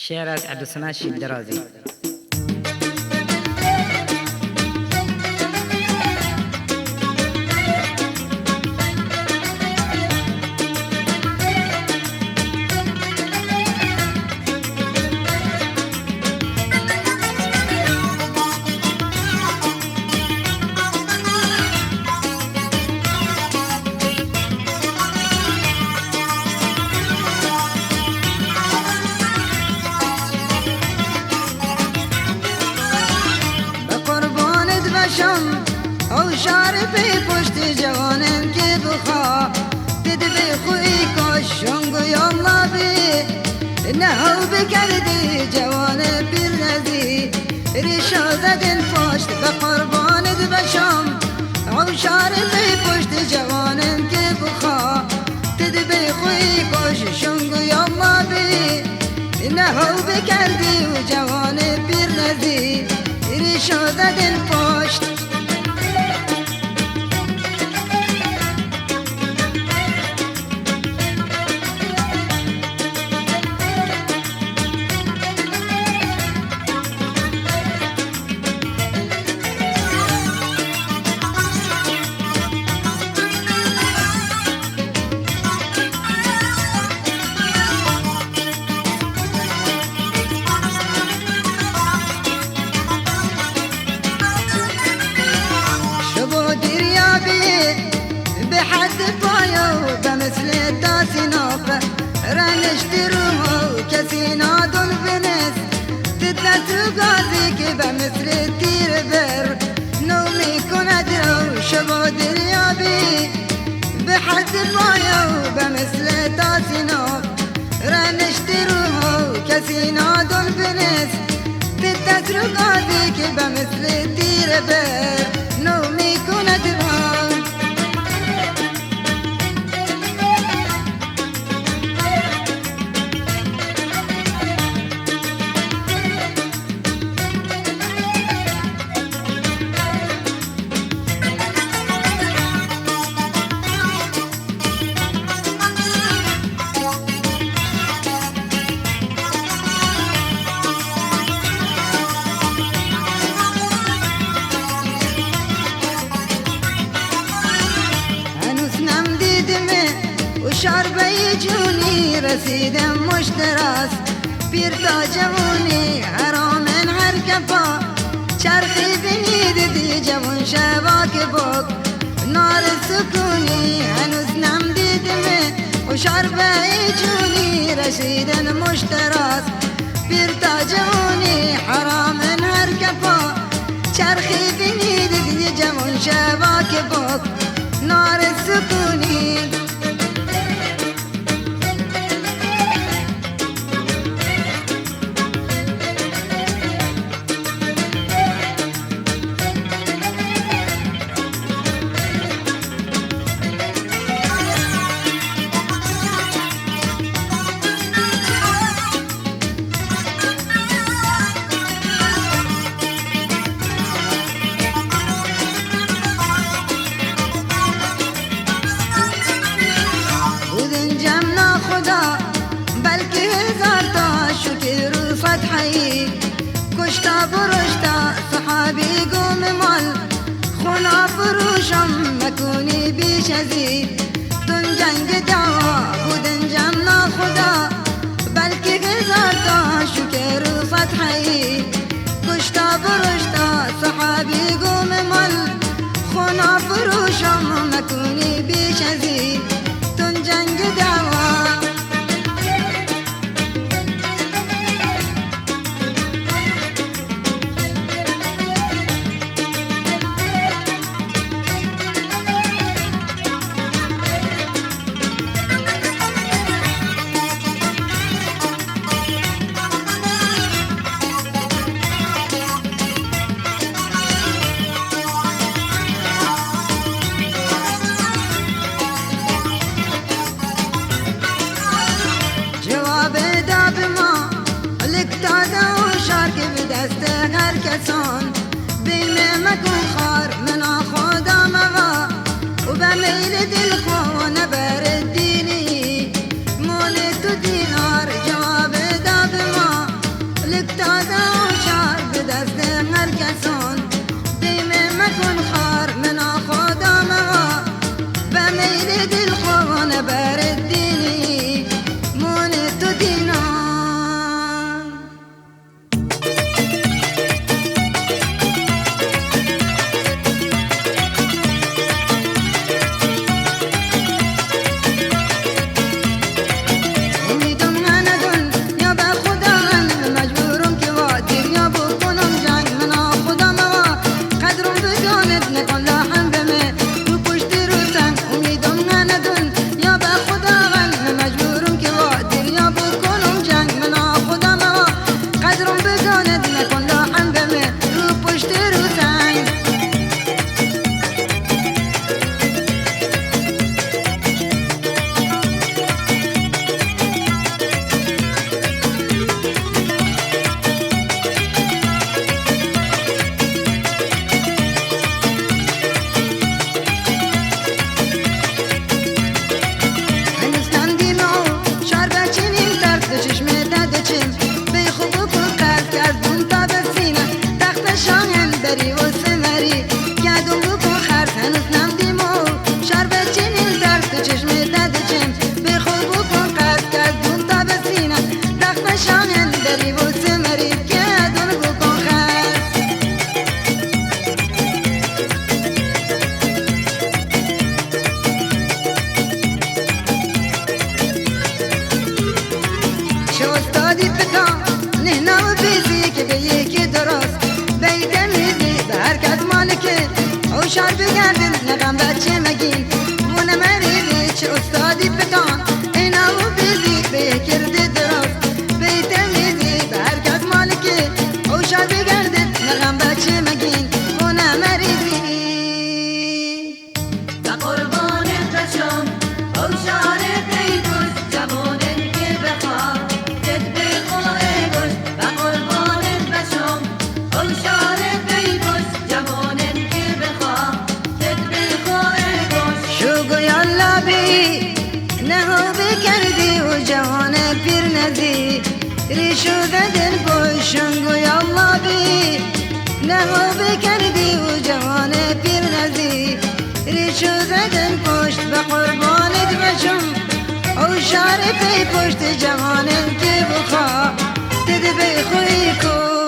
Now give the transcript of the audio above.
شعر از عبدالسمد شیب درازی. او شارفی پشت جوانم که بخوا دید بی خوی کشنگو یالله بی نهو بکردی جوان بیر نزی ریشا زدن پشت به قربانت بشم. او شارفی پشت جوانم که بخوا دید بی خوی کشنگو یالله بی نهو بکردی و جوان بیر نزی ریشا زدن پشت. بحد بايو بمثل التاسينوف رنشتروه كسينا دون فنس تتلت غازيك بمثل التير بر نومي كندرو شبو دريابي بحد بايو بمثل التاسينوف رنشتروه كسينا دون فنس تتلت غازيك بمثل التير بر نومي كندرو. شربي جوني رسيدم مشتراس بير جووني حرام هركفا چرخي بني دي جوون شباك بوك نار سكوني هنوز نم ديدمه وشربي جوني رسيدم مشتراس بير جووني حرام هركفا چرخي بني دي جوون شباك بوك نار سكوني. بلکه هزار تا شکر فتحی کشتا برشتا صحابی گم مال خونا فروشم مکونی بیش ازی تون جنگ دعوا بودن جمنا خدا بلکه هزار تا شکر فتحی کشتا برشتا صحابی گم مال خونا فروشم مکونی بیش ازی تون جنگ دعوا. بتا نهنا و بیزی که به یکی درست بیت میزی به حرکت مالکه او شار بگردن نغم بچه مگین بونه مریضی چه استادی بتا اینا و بیزی به یکی درست بیت میزی به حرکت مالکه او شار بگردن نغم بچه مگین بونه مریضی و قربانت بشم او شعر پیدوش جوانت که بخواه جد بخواه گوش و قربانت بشم او شعر پیدوش جوانت که بخواه جد بخواه گوش شوگو یالا بی نهو بکردی و جوان پیر ندی ریشو ددن پوشنگو یالا بی نهو بکردی و جوان پیر ندی ریشو ددن پشت به قربانت بشم او شار پی پشت جوانم که بخوا دد بی خوی کو